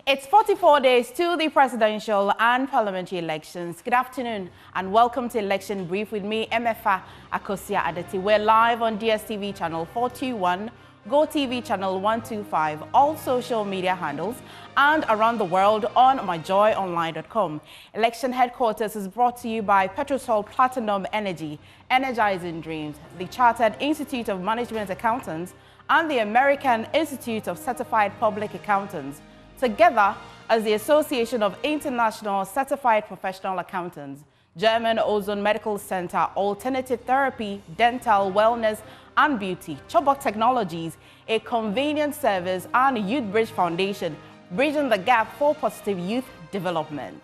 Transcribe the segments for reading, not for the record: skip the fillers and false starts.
It's 44 days to the presidential and parliamentary elections. Good afternoon and welcome to Election Brief with me, Emefa Akosia Adeti. We're live on DSTV channel 421, GoTV channel 125, all social media handles, and around the world on myjoyonline.com. Election headquarters is brought to you by Petrosol Platinum Energy, Energizing Dreams, the Chartered Institute of Management Accountants, and the American Institute of Certified Public Accountants, together as the Association of International Certified Professional Accountants, German Ozone Medical Center, Alternative Therapy, Dental, Wellness and Beauty, Chobok Technologies, a convenient service, and Youth Bridge Foundation, bridging the gap for positive youth development.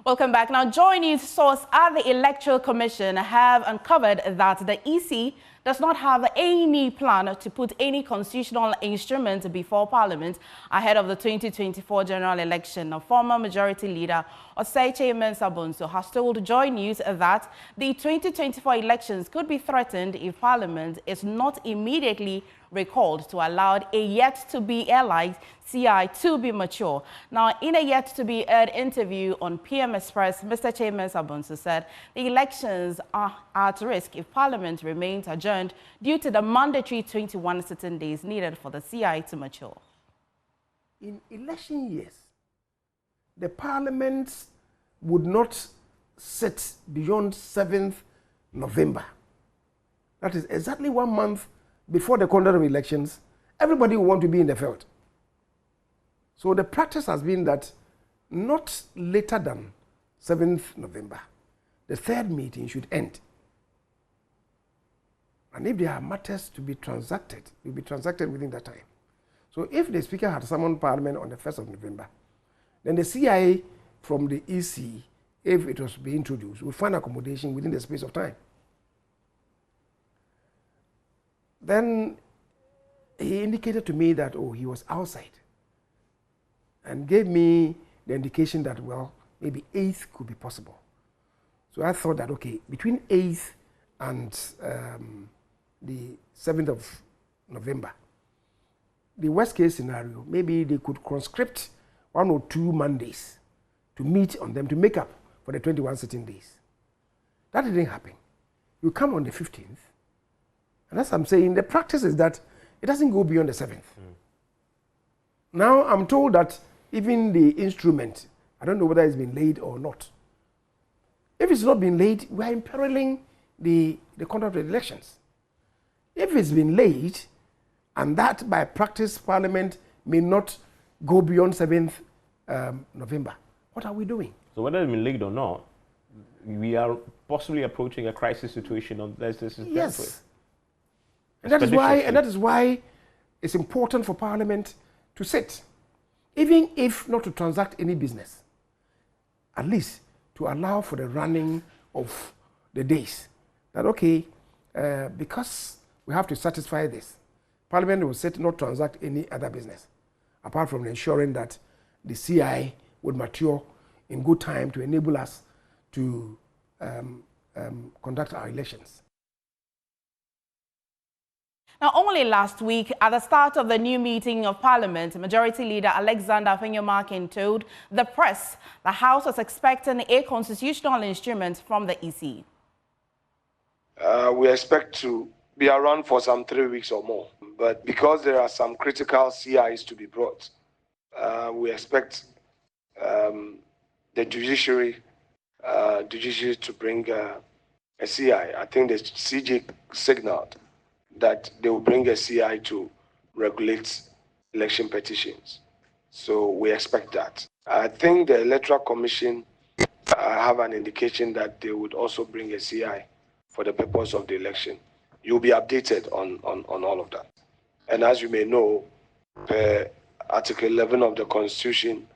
Welcome back. Now, Joy News source at the Electoral Commission have uncovered that the EC does not have any plan to put any constitutional instrument before Parliament ahead of the 2024 general election. Former Majority Leader Kyei-Mensah Bonsu has told Joy News that the 2024 elections could be threatened if Parliament is not immediately recalled to allow a yet-to-be-elected CI to be mature. Now, in a yet-to-be-aired interview on PM Express, Mr. Kyei-Mensah Bonsu said the elections are at risk if Parliament remains adjourned due to the mandatory 21 sitting days needed for the CI to mature. In election years, the Parliament would not sit beyond 7th November. That is exactly 1 month before the conduct of elections. Everybody will want to be in the field. So the practice has been that not later than 7th November, the third meeting should end. And if there are matters to be transacted, it will be transacted within that time. So if the Speaker had summoned Parliament on the 1st of November, then the CIA from the EC, if it was to be introduced, will find accommodation within the space of time. Then he indicated to me that, he was outside, and gave me the indication that, well, maybe 8th could be possible. So I thought that, okay, between 8th and the 7th of November, the worst case scenario, maybe they could conscript 1 or 2 Mondays to meet on them to make up for the 21 sitting days. That didn't happen. You come on the 15th, and as I'm saying, the practice is that it doesn't go beyond the 7th. Now I'm told that even the instrument, I don't know whether it's been laid or not. If it's not been laid, we are imperiling the conduct of the elections. If it's been laid, and that by practice Parliament may not go beyond 7th November, what are we doing? So whether it's been laid or not, we are possibly approaching a crisis situation on this. Yes. And that is why it's important for Parliament to sit, even if not to transact any business, at least to allow for the running of the days. That, okay, because we have to satisfy this, Parliament will sit, not transact any other business, apart from ensuring that the CI would mature in good time to enable us to conduct our elections. Now, only last week, at the start of the new meeting of Parliament, Majority Leader Alexander Afenyomarkin told the press the House was expecting a constitutional instrument from the EC. We expect to be around for some 3 weeks or more. But because there are some critical CIs to be brought, we expect the judiciary to bring a CI. I think the CJ signaled that they will bring a CI to regulate election petitions. So we expect that. I think the Electoral Commission have an indication that they would also bring a CI for the purpose of the election. You'll be updated on all of that. And as you may know, Article 11 of the Constitution,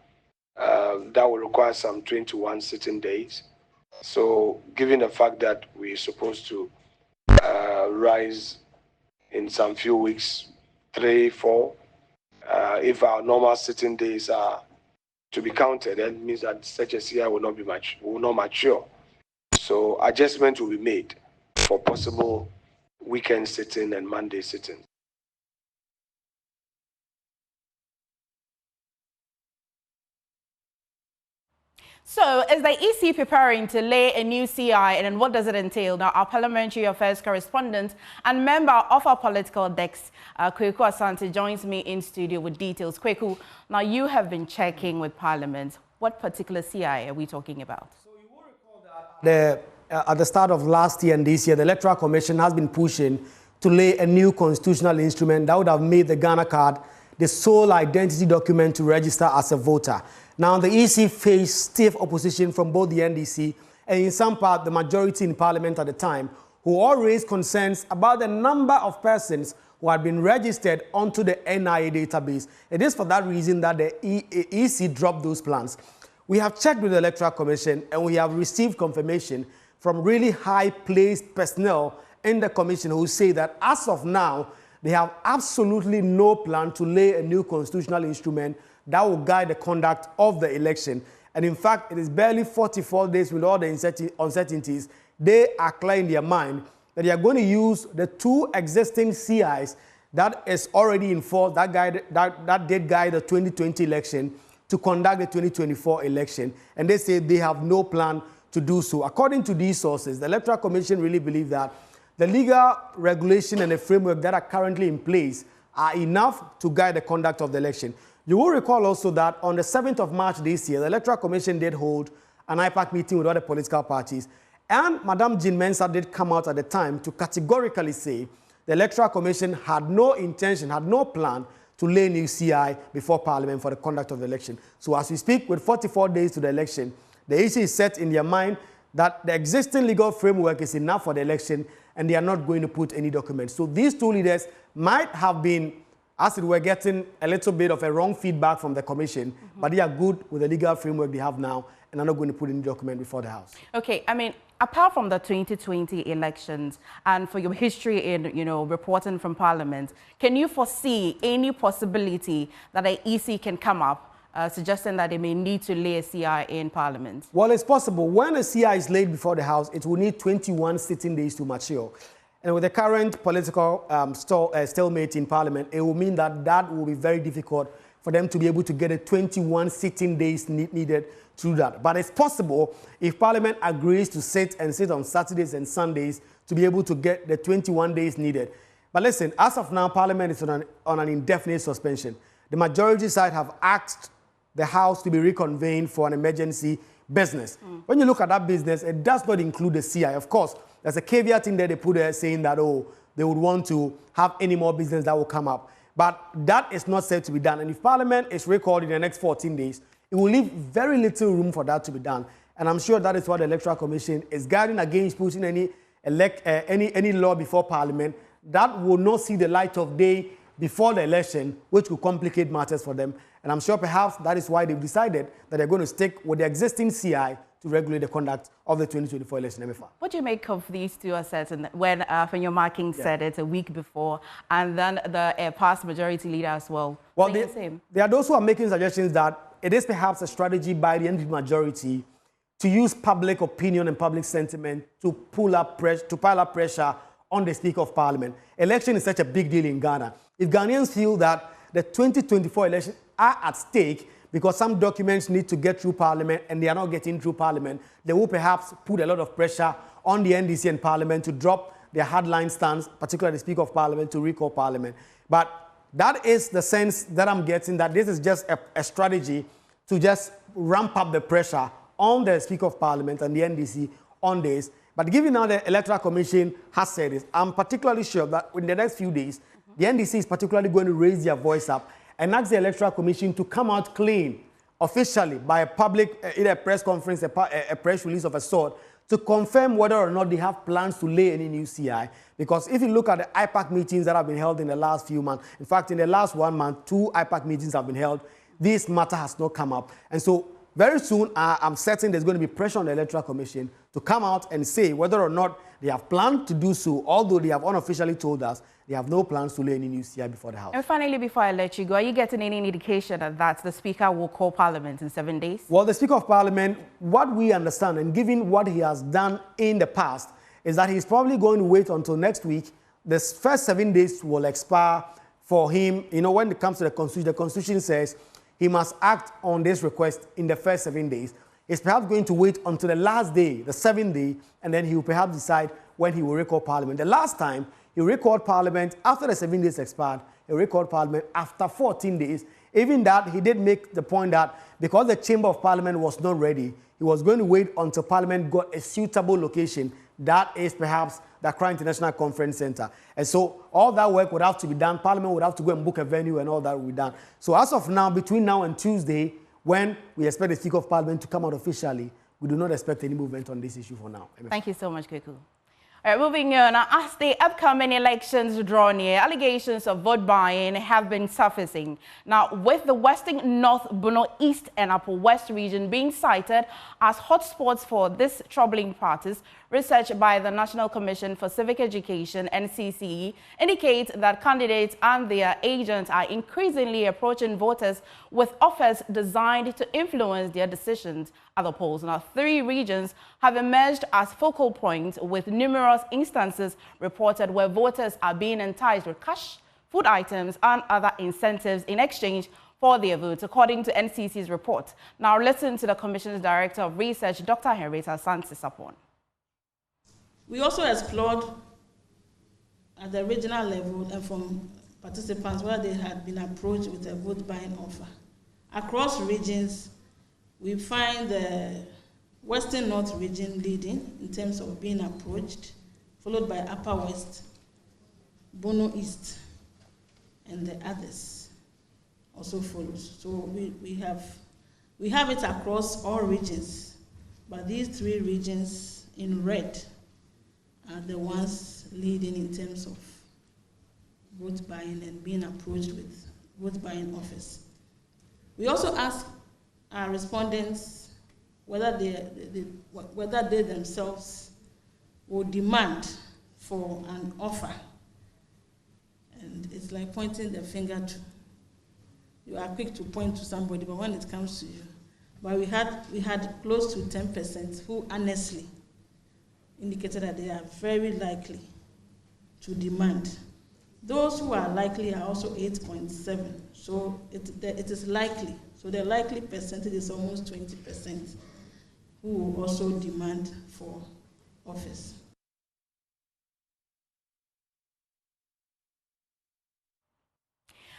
that will require some 21 sitting days. So given the fact that we're supposed to rise in some few weeks, 3, 4. If our normal sitting days are to be counted, that means that such a CI will not mature. So adjustments will be made for possible weekend sitting and Monday sitting. So, is the EC preparing to lay a new CI, and what does it entail? Now, our parliamentary affairs correspondent and member of our political desk, Kweku Asante, joins me in studio with details. Kweku, now you have been checking with Parliament. What particular CI are we talking about? So you will recall that at the start of last year and this year, the Electoral Commission has been pushing to lay a new constitutional instrument that would have made the Ghana card the sole identity document to register as a voter. Now, the EC faced stiff opposition from both the NDC and in some part the majority in Parliament at the time, who all raised concerns about the number of persons who had been registered onto the NIA database. It is for that reason that the EC dropped those plans. We have checked with the Electoral Commission and we have received confirmation from really high-placed personnel in the Commission who say that as of now, they have absolutely no plan to lay a new constitutional instrument that will guide the conduct of the election. And in fact, it is barely 44 days with all the uncertainties. They are clear in their mind that they are going to use the 2 existing CIs that is already in force, that did guide the 2020 election to conduct the 2024 election. And they say they have no plan to do so. According to these sources, the Electoral Commission really believe that the legal regulation and the framework that are currently in place are enough to guide the conduct of the election. You will recall also that on the 7th of March this year, the Electoral Commission did hold an IPAC meeting with other political parties. And Madam Kyei-Mensah did come out at the time to categorically say the Electoral Commission had no intention, had no plan to lay new CI before Parliament for the conduct of the election. So as we speak, with 44 days to the election, the EC is set in their mind that the existing legal framework is enough for the election and they are not going to put any documents. So these 2 leaders might have been, as it were, getting a little bit of a wrong feedback from the Commission, but they are good with the legal framework they have now and are not going to put any document before the House. Okay, I mean, apart from the 2020 elections and for your history in, reporting from Parliament, can you foresee any possibility that the EC can come up suggesting that they may need to lay a CI in Parliament? Well, it's possible. When a CI is laid before the House, it will need 21 sitting days to mature. And with the current political stalemate in Parliament, it will mean that that will be very difficult for them to be able to get a 21 sitting days needed to do that. But it's possible if Parliament agrees to sit on Saturdays and Sundays to be able to get the 21 days needed. But listen, as of now, Parliament is on an indefinite suspension. The majority side have asked the House to be reconvened for an emergency business. When you look at that business, it does not include the CI. Of course, there's a caveat in there they put there saying that, they would want to have any more business that will come up. But that is not said to be done. And if Parliament is recalled in the next 14 days, it will leave very little room for that to be done. And I'm sure that is what the Electoral Commission is guarding against, putting any law before Parliament that will not see the light of day before the election, which will complicate matters for them. And I'm sure perhaps that is why they've decided that they're going to stick with the existing CI to regulate the conduct of the 2024 election. MFA. What do you make of these 2 assertions when your marking said it a week before, and then the past majority leader as well? Well, there are those who are making suggestions that it is perhaps a strategy by the NDC majority to use public opinion and public sentiment to pile up pressure on the Speaker of Parliament. Election is such a big deal in Ghana. If Ghanaians feel that the 2024 election are at stake because some documents need to get through Parliament and they are not getting through Parliament, they will perhaps put a lot of pressure on the NDC and Parliament to drop their hardline stance, particularly the Speaker of Parliament, to recall Parliament. But that is the sense that I'm getting, that this is just a strategy to just ramp up the pressure on the Speaker of Parliament and the NDC on this. But given now the Electoral Commission has said this, I'm particularly sure that in the next few days, the NDC is particularly going to raise their voice up and ask the Electoral Commission to come out clean, officially, by a public, either a press conference, a press release of a sort, to confirm whether or not they have plans to lay any new CI. Because if you look at the IPAC meetings that have been held in the last few months, in fact, in the last 1 month, 2 IPAC meetings have been held, this matter has not come up. And so very soon, I'm certain there's going to be pressure on the Electoral Commission to come out and say whether or not they have planned to do so, although they have unofficially told us they have no plans to lay any new CI before the House. And finally, before I let you go, are you getting any indication that the Speaker will call Parliament in 7 days? Well, the Speaker of Parliament, what we understand, and given what he has done in the past, is that he's probably going to wait until next week. The first 7 days will expire for him. You know, when it comes to the Constitution says he must act on this request in the first 7 days. He's perhaps going to wait until the last day, the 7th day, and then he will perhaps decide when he will recall Parliament. The last time he recalled Parliament after the 7 days expired, he recalled Parliament after 14 days. Even that, he did make the point that because the Chamber of Parliament was not ready, he was going to wait until Parliament got a suitable location. That is perhaps the Accra International Conference Center. And so all that work would have to be done. Parliament would have to go and book a venue and all that will be done. So as of now, between now and Tuesday, when we expect the Speaker of Parliament to come out officially, we do not expect any movement on this issue for now. Thank you so much, Kweku. All right, moving on. As the upcoming elections draw near, allegations of vote buying have been surfacing. Now, with the Western North, Bono East and Upper West region being cited as hotspots for this troubling practice, research by the National Commission for Civic Education, NCC, indicates that candidates and their agents are increasingly approaching voters with offers designed to influence their decisions at the polls. Now, 3 regions have emerged as focal points, with numerous instances reported where voters are being enticed with cash, food items, and other incentives in exchange for their votes, according to NCC's report. Now, listen to the Commission's Director of Research, Dr. Henrietta Sansisapon. We also explored at the regional level and from participants where they had been approached with a vote buying offer. Across regions, we find the Western North region leading in terms of being approached, followed by Upper West, Bono East, and the others also follows. So we have it across all regions, but these 3 regions in red are the ones leading in terms of vote buying and being approached with vote buying offers. We also asked our respondents whether they themselves would demand for an offer. And it's like pointing the finger to, you are quick to point to somebody, but when it comes to you. But we had close to 10% who honestly indicated that they are very likely to demand. Those who are likely are also 8.7. So it is likely. So the likely percentage is almost 20% who will also demand for office.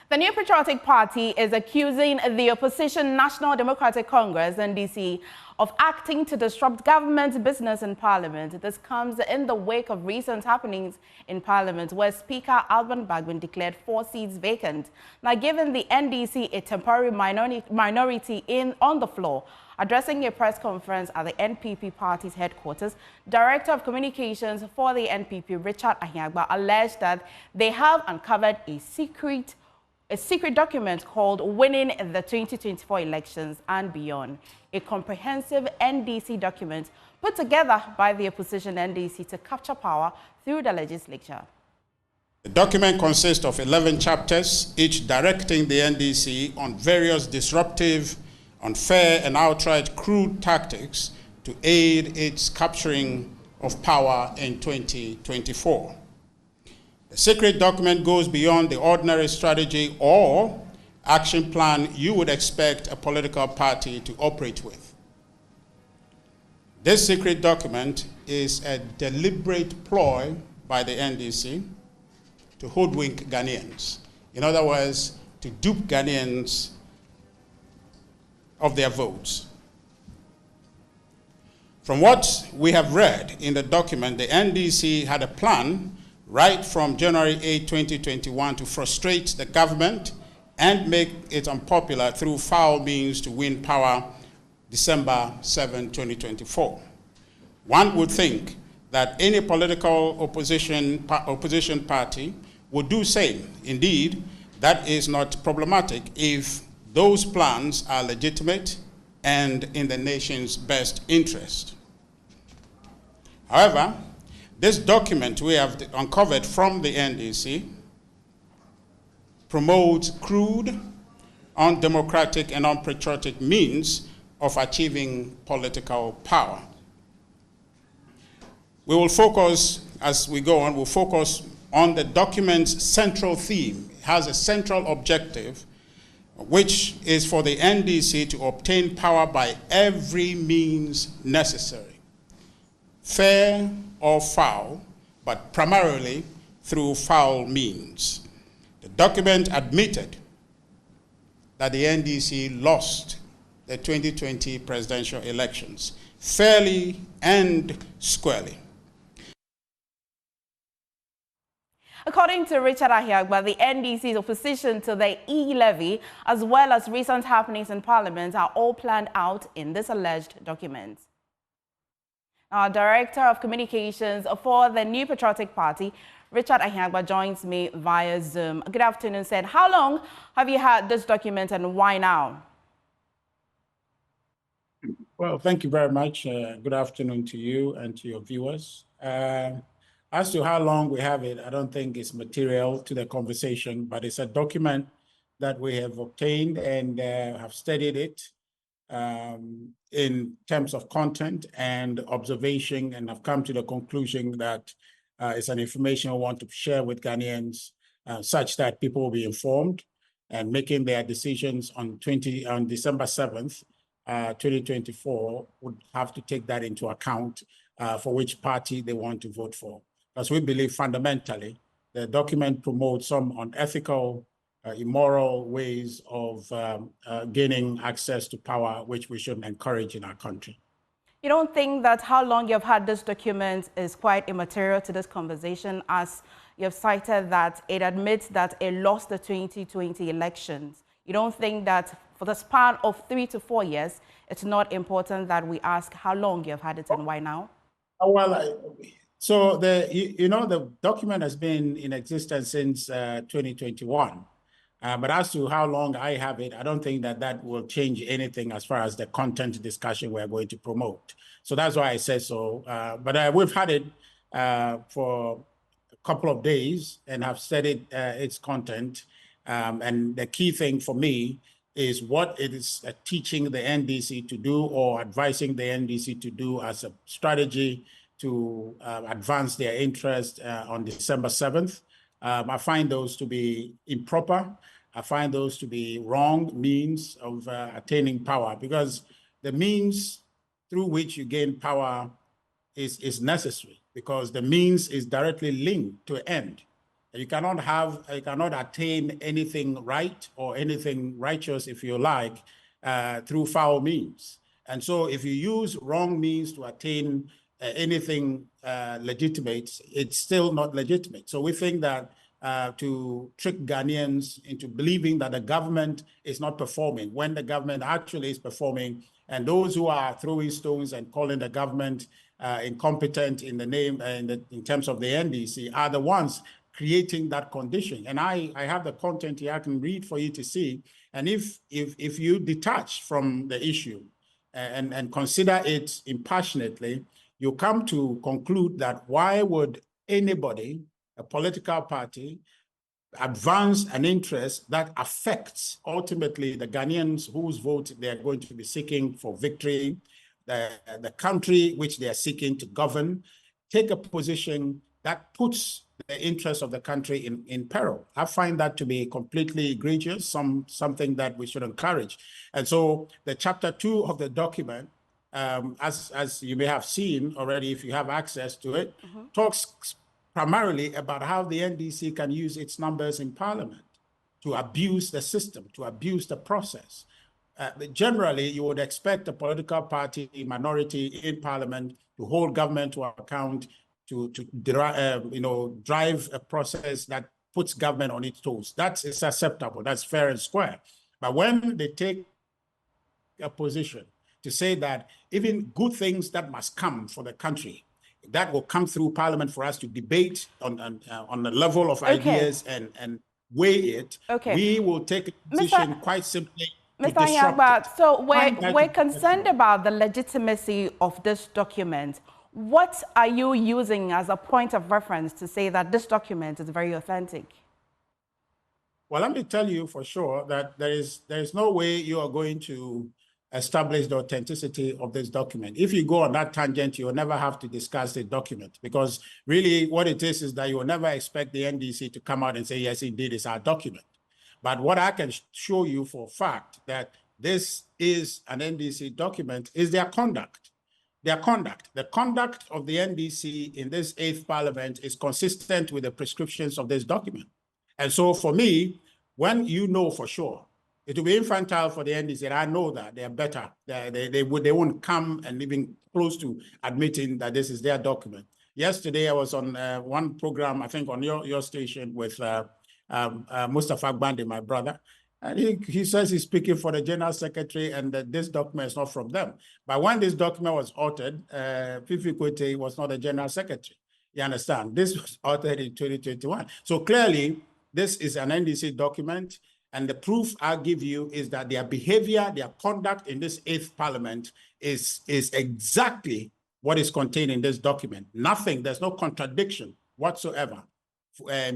The New Patriotic Party is accusing the opposition National Democratic Congress, NDC, of acting to disrupt government business in Parliament. This comes in the wake of recent happenings in Parliament, where Speaker Alban Bagbin declared 4 seats vacant. Now, giving the NDC a temporary minority on the floor. Addressing a press conference at the NPP party's headquarters, Director of Communications for the NPP, Richard Ahiagbah, alleged that they have uncovered a secret document called Winning the 2024 Elections and Beyond, a comprehensive NDC document put together by the opposition NDC to capture power through the legislature. The document consists of 11 chapters, each directing the NDC on various disruptive, unfair, and outright crude tactics to aid its capturing of power in 2024. The secret document goes beyond the ordinary strategy or action plan you would expect a political party to operate with. This secret document is a deliberate ploy by the NDC to hoodwink Ghanaians. In other words, to dupe Ghanaians of their votes. From what we have read in the document, the NDC had a plan right from January 8, 2021 to frustrate the government and make it unpopular through foul means to win power December 7, 2024. One would think that any political opposition party would do same. Indeed, that is not problematic if those plans are legitimate and in the nation's best interest. However, this document we have uncovered from the NDC promotes crude, undemocratic, and unpatriotic means of achieving political power. We will focus, as we go on, we'll focus on the document's central theme. It has a central objective, which is for the NDC to obtain power by every means necessary, fair or foul, but primarily through foul means. The document admitted that the NDC lost the 2020 presidential elections fairly and squarely. According to Richard Ahiagbah, the NDC's opposition to the e-levy, as well as recent happenings in Parliament, are all planned out in this alleged document. Our Director of Communications for the New Patriotic Party, Richard Ahiagbah, joins me via Zoom. Good afternoon, said. How long have you had this document and why now? Well, thank you very much. Good afternoon to you and to your viewers. As to how long we have it, I don't think it's material to the conversation, but it's a document that we have obtained and have studied it in terms of content and observation, and have come to the conclusion that it's an information we want to share with Ghanaians such that people will be informed and making their decisions on December 7th, 2024, would have to take that into account for which party they want to vote for. Because we believe fundamentally the document promotes some unethical, immoral ways of gaining access to power, which we shouldn't encourage in our country. You don't think that how long you've had this document is quite immaterial to this conversation, as you've cited that it admits that it lost the 2020 elections? You don't think that for the span of 3 to 4 years, it's not important that we ask how long you've had it and why now? Well, so the document has been in existence since 2021. But as to how long I have it, I don't think that will change anything as far as the content discussion we're going to promote. So that's why I said so. But we've had it for a couple of days and have studied its content. And the key thing for me is what it is teaching the NDC to do or advising the NDC to do as a strategy to advance their interest on December 7th. I find those to be improper. I find those to be wrong means of attaining power, because the means through which you gain power is necessary, because the means is directly linked to end. You cannot attain anything right or anything righteous, if you like, through foul means. And so if you use wrong means to attain anything legitimate, it's still not legitimate. So we think that to trick Ghanaians into believing that the government is not performing when the government actually is performing, and those who are throwing stones and calling the government incompetent in the name in terms of the NDC are the ones creating that condition. And I have the content here I can read for you to see. And if you detach from the issue and consider it impassionately, you come to conclude that why would anybody, a political party, advance an interest that affects ultimately the Ghanaians whose vote they are going to be seeking for victory, the country which they are seeking to govern, take a position that puts the interests of the country in peril? I find that to be completely egregious, something that we should encourage. And so the chapter 2 of the document, as you may have seen already if you have access to it, talks primarily about how the NDC can use its numbers in Parliament to abuse the system, to abuse the process. Generally, you would expect a political party minority in Parliament to hold government to account, to drive a process that puts government on its toes. That's acceptable. That's fair and square. But when they take a position to say that even good things that must come for the country, that will come through Parliament for us to debate on the level of ideas and weigh it, we will take a position quite simply to disrupt it. So we're concerned about the legitimacy of this document. What are you using as a point of reference to say that this document is very authentic? Well, let me tell you for sure that there is no way you are going to establish the authenticity of this document. If you go on that tangent, you will never have to discuss the document, because really what it is that you will never expect the NDC to come out and say, yes, indeed, it's our document. But what I can show you for a fact that this is an NDC document is their conduct. Their conduct. The conduct of the NDC in this 8th Parliament is consistent with the prescriptions of this document. And so for me, when you know for sure, it will be infantile for the NDC, and I know that they're better. They won't come and even close to admitting that this is their document. Yesterday, I was on one program, I think on your station with Mustafa Gbande, my brother. And he says he's speaking for the General Secretary and that this document is not from them. But when this document was authored, Fifi Kwete was not the General Secretary. You understand? This was authored in 2021. So clearly, this is an NDC document. And the proof I'll give you is that their behavior, their conduct in this 8th Parliament is exactly what is contained in this document. Nothing, there's no contradiction whatsoever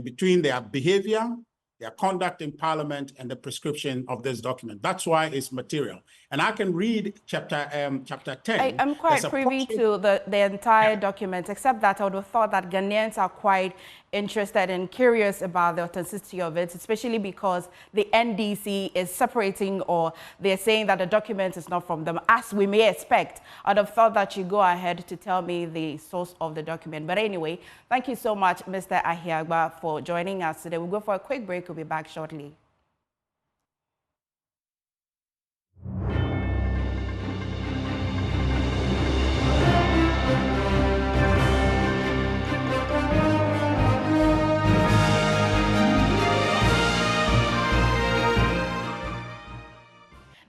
between their behavior, their conduct in Parliament, and the prescription of this document. That's why it's material. And I can read chapter 10. I'm quite privy to the entire document, except that I would have thought that Ghanaians are quite interested and curious about the authenticity of it, especially because the NDC is separating, or they're saying that the document is not from them, as we may expect. I'd have thought that you go ahead to tell me the source of the document. But anyway, thank you so much, Mr. Ahiagbah, for joining us today. We'll go for a quick break. We'll be back shortly.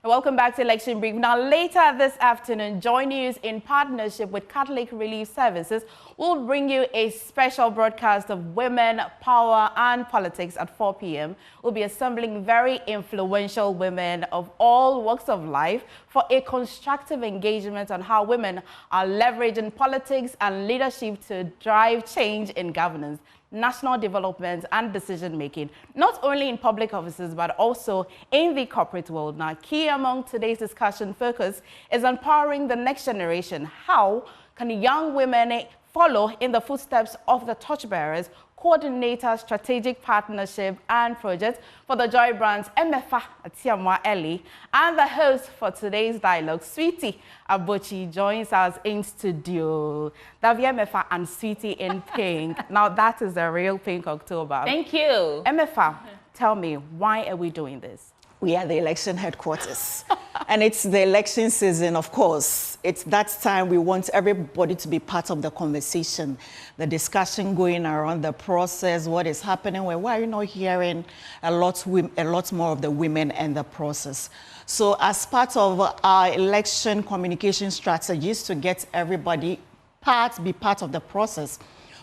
Welcome back to Election Brief. Now, later this afternoon, Joy News, in partnership with Catholic Relief Services, will bring you a special broadcast of women, power, and politics at 4 p.m. We'll be assembling very influential women of all walks of life for a constructive engagement on how women are leveraging politics and leadership to drive change in governance, national development, and decision-making, not only in public offices, but also in the corporate world. Now, key among today's discussion focus is empowering the next generation. How can young women follow in the footsteps of the torchbearers, coordinator strategic partnership and projects for the Joy brands Emefa Atiamwa Eli, and the host for today's dialogue, Sweetie Abochi, joins us in studio. Davia Emefa and Sweetie in pink. Now that is a real pink October. Thank you. Emefa, tell me, why are we doing this? We are the election headquarters. And it's the election season, of course. It's that time we want everybody to be part of the conversation, the discussion going around the process, what is happening, why are you not hearing a lot more of the women and the process? So as part of our election communication strategies to get everybody be part of the process,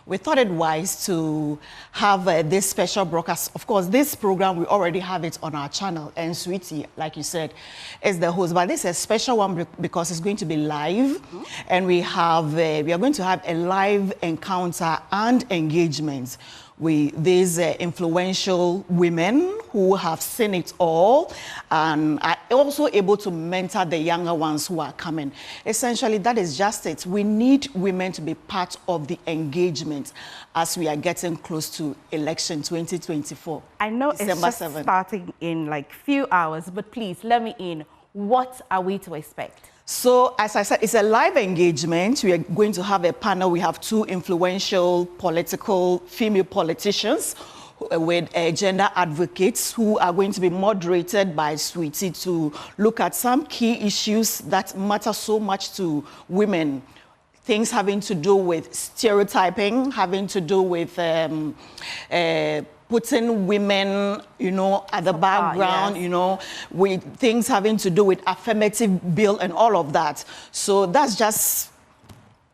we thought it wise to have this special broadcast. Of course, this program, we already have it on our channel, and Sweetie, like you said, is the host. But this is a special one because it's going to be live, and we are going to have a live encounter and engagement with these influential women who have seen it all and are also able to mentor the younger ones who are coming. Essentially, that is just it. We need women to be part of the engagement as we are getting close to election 2024. I know December it's just 7th. starting in like few hours, but please let me in. What are we to expect? So, as I said, it's a live engagement. We are going to have a panel. We have two influential female politicians with gender advocates who are going to be moderated by Sweetie to look at some key issues that matter so much to women. Things having to do with stereotyping, having to do with putting women, at the background, yes. With things having to do with affirmative bill and all of that. So that's just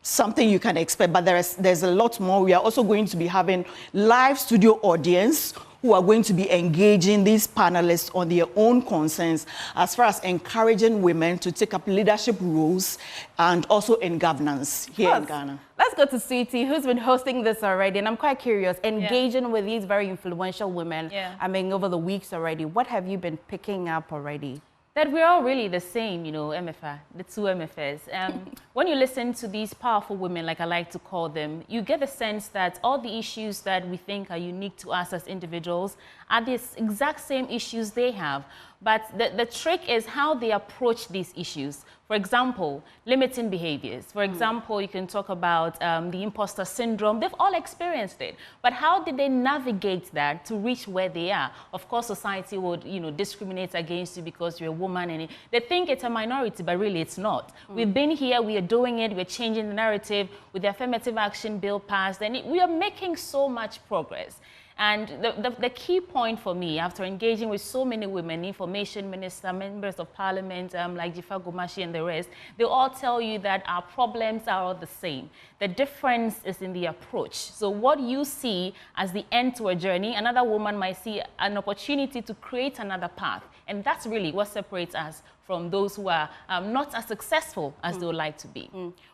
something you can expect, but there's a lot more. We are also going to be having live studio audience who are going to be engaging these panelists on their own concerns as far as encouraging women to take up leadership roles and also in governance here in Ghana. Let's go to Sweetie, who's been hosting this already, and I'm quite curious, engaging with these very influential women, I mean, over the weeks already. What have you been picking up already? That we're all really the same, you know, MFA, the two MFAs. When you listen to these powerful women, like I like to call them, you get the sense that all the issues that we think are unique to us as individuals are the exact same issues they have. But the trick is how they approach these issues. For example, limiting behaviors. For example, you can talk about the imposter syndrome. They've all experienced it. But how did they navigate that to reach where they are? Of course, society would, you know, discriminate against you because you're a woman. And they think it's a minority, but really it's not. We've been here, we are doing it, we're changing the narrative with the affirmative action bill passed, and we are making so much progress. And the key point for me, after engaging with so many women, information minister, members of parliament, like Jifa Gomashi and the rest, they all tell you that our problems are all the same. The difference is in the approach. So what you see as the end to a journey, another woman might see an opportunity to create another path. And that's really what separates us from those who are not as successful as they would like to be.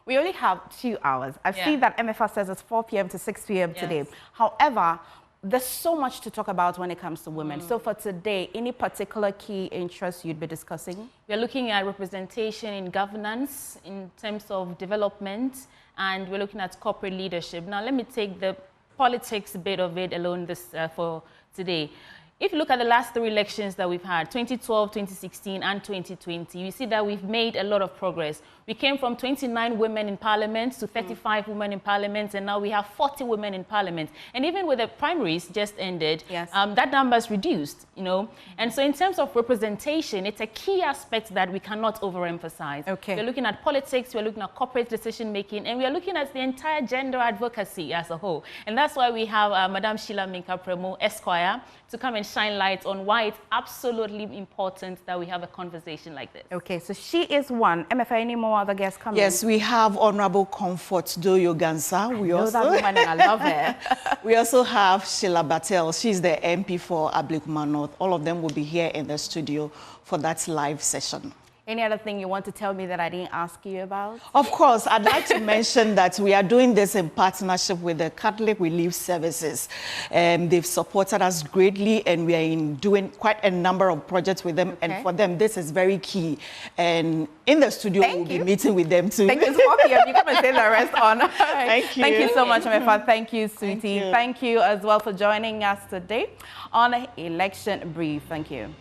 We only have 2 hours. I've seen that MFA says it's 4 p.m. to 6 p.m. today. However, there's so much to talk about when it comes to women. So for today, any particular key interests you'd be discussing? We're looking at representation in governance, in terms of development, and we're looking at corporate leadership. Now, let me take the politics bit of it alone for today. If you look at the last 3 elections that we've had, 2012, 2016, and 2020, you see that we've made a lot of progress. We came from 29 women in parliament to 35 women in parliament, and now we have 40 women in parliament. And even with the primaries just ended, that number's reduced, you know. And so in terms of representation, it's a key aspect that we cannot overemphasize. We're looking at politics, we're looking at corporate decision-making, and we are looking at the entire gender advocacy as a whole. And that's why we have Madam Sheila Minka Premo, Esquire, to come and shine light on why it's absolutely important that we have a conversation like this. Okay, so she is one. MFA, any more other guests coming? Yes, we have Honorable Comfort Doyo Gansa. I know that woman and I love her. We also have Sheila Batel. She's the MP for Ablekuma North. All of them will be here in the studio for that live session. Any other thing you want to tell me that I didn't ask you about? Of course, I'd like to mention that we are doing this in partnership with the Catholic Relief Services. They've supported us greatly, and we are doing quite a number of projects with them. And for them, this is very key. And in the studio, we'll be meeting with them too. Thank you, Sophia. You come and say the rest on. Thank you. Thank you so much, Mefa. Thank you, Sweetie. Thank you as well for joining us today on Election Brief. Thank you.